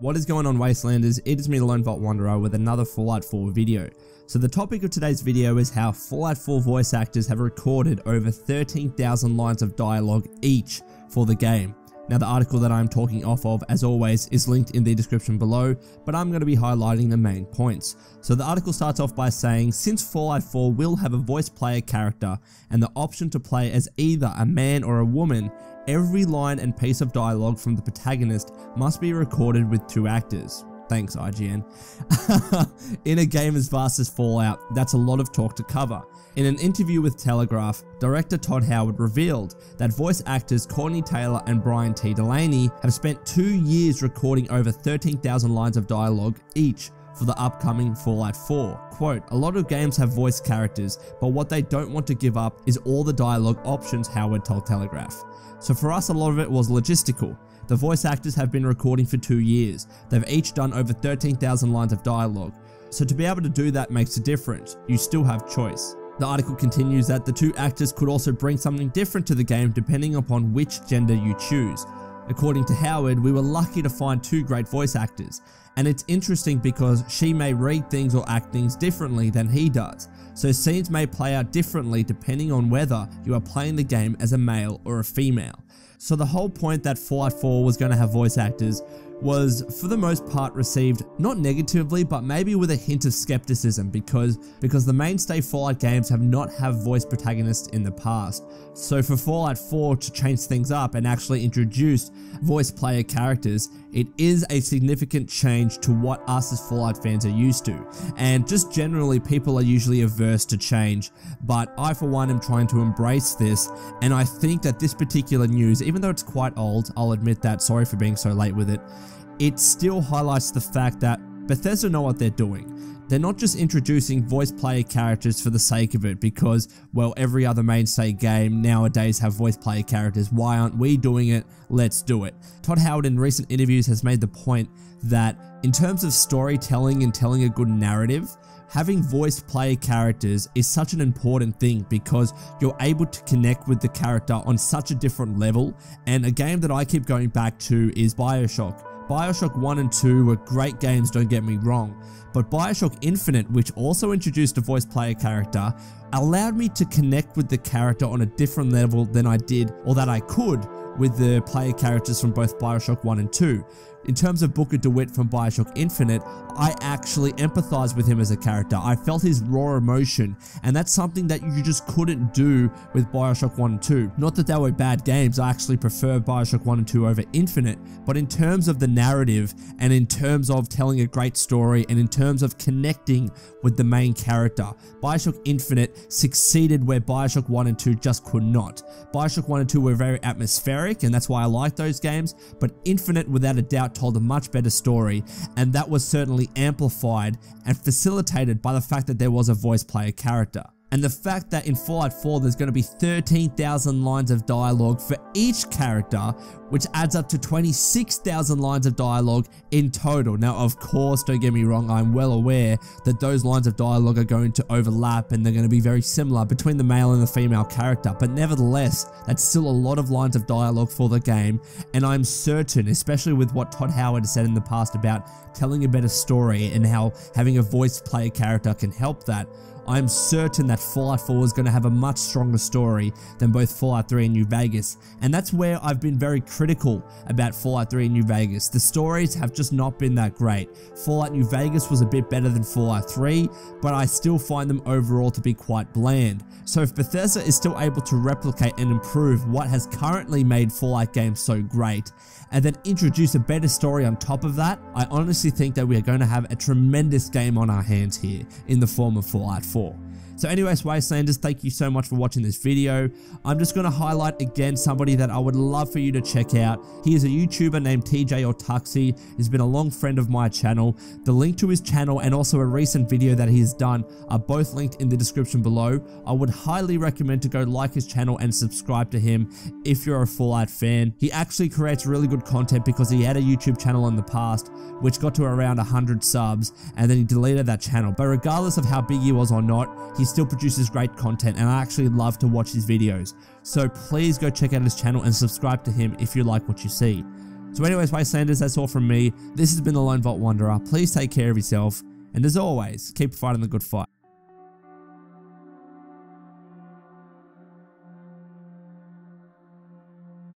What is going on, Wastelanders? It is me, the Lone Vault Wanderer, with another Fallout 4 video. So the topic of today's video is how Fallout 4 voice actors have recorded over 13,000 lines of dialogue each for the game. Now the article that I'm talking off of, as always, is linked in the description below, but I'm going to be highlighting the main points. So the article starts off by saying, since Fallout 4 will have a voice player character and the option to play as either a man or a woman, every line and piece of dialogue from the protagonist must be recorded with two actors. Thanks, IGN. In a game as vast as Fallout, that's a lot of talk to cover. In an interview with Telegraph, director Todd Howard revealed that voice actors Courtney Taylor and Brian T. Delaney have spent 2 years recording over 13,000 lines of dialogue each for the upcoming Fallout 4. Quote, a lot of games have voice characters, but what they don't want to give up is all the dialogue options, Howard told Telegraph. So for us, a lot of it was logistical. The voice actors have been recording for 2 years. They've each done over 13,000 lines of dialogue. So to be able to do that makes a difference. You still have choice. The article continues that the two actors could also bring something different to the game depending upon which gender you choose. According to Howard, we were lucky to find two great voice actors. And it's interesting because she may read things or act things differently than he does. So scenes may play out differently depending on whether you are playing the game as a male or a female. So the whole point that Fallout 4 was going to have voice actors was, for the most part, received not negatively, but maybe with a hint of skepticism because the mainstay Fallout games have not had voice protagonists in the past. So for Fallout 4 to change things up and actually introduce voice player characters, it is a significant change to what us as Fallout fans are used to. And just generally, people are usually averse to change, but I for one am trying to embrace this, and I think that this particular news, even though it's quite old, I'll admit that, sorry for being so late with it, it still highlights the fact that Bethesda know what they're doing. They're not just introducing voice player characters for the sake of it because, well, every other mainstay game nowadays have voice player characters. Why aren't we doing it? Let's do it. Todd Howard in recent interviews has made the point that in terms of storytelling and telling a good narrative, having voice player characters is such an important thing because you're able to connect with the character on such a different level. And a game that I keep going back to is BioShock. BioShock 1 and 2 were great games, don't get me wrong, but BioShock Infinite, which also introduced a voice player character, allowed me to connect with the character on a different level than I did, or that I could, with the player characters from both BioShock 1 and 2. In terms of Booker DeWitt from BioShock Infinite, I actually empathized with him as a character. I felt his raw emotion, and that's something that you just couldn't do with BioShock 1 and 2. Not that they were bad games, I actually prefer BioShock 1 and 2 over Infinite, but in terms of the narrative, and in terms of telling a great story, and in terms of connecting with the main character, BioShock Infinite succeeded where BioShock 1 and 2 just could not. BioShock 1 and 2 were very atmospheric, and that's why I like those games, but Infinite, without a doubt, told a much better story, and that was certainly amplified and facilitated by the fact that there was a voice player character. And the fact that in Fallout 4 there's going to be 13,000 lines of dialogue for each character, which adds up to 26,000 lines of dialogue in total. Now, of course, don't get me wrong, I'm well aware that those lines of dialogue are going to overlap and they're going to be very similar between the male and the female character, but nevertheless, that's still a lot of lines of dialogue for the game, and I'm certain, especially with what Todd Howard said in the past about telling a better story and how having a voice player character can help that, I'm certain that Fallout 4 is going to have a much stronger story than both Fallout 3 and New Vegas, and that's where I've been very critical about Fallout 3 and New Vegas. The stories have just not been that great. Fallout New Vegas was a bit better than Fallout 3, but I still find them overall to be quite bland. So if Bethesda is still able to replicate and improve what has currently made Fallout games so great, and then introduce a better story on top of that, I honestly think that we are going to have a tremendous game on our hands here in the form of Fallout 4. So anyways, Wastelanders, thank you so much for watching this video. I'm just going to highlight again somebody that I would love for you to check out. He is a YouTuber named TJ or Tuxie. He's been a long friend of my channel. The link to his channel and also a recent video that he has done are both linked in the description below. I would highly recommend to go like his channel and subscribe to him if you're a Fallout fan. He actually creates really good content because he had a YouTube channel in the past which got to around 100 subs and then he deleted that channel. But regardless of how big he was or not, he still produces great content and I actually love to watch his videos. So please go check out his channel and subscribe to him if you like what you see. So anyways, Wastelanders, that's all from me. This has been the Lone Vault Wanderer. Please take care of yourself, and as always, keep fighting the good fight.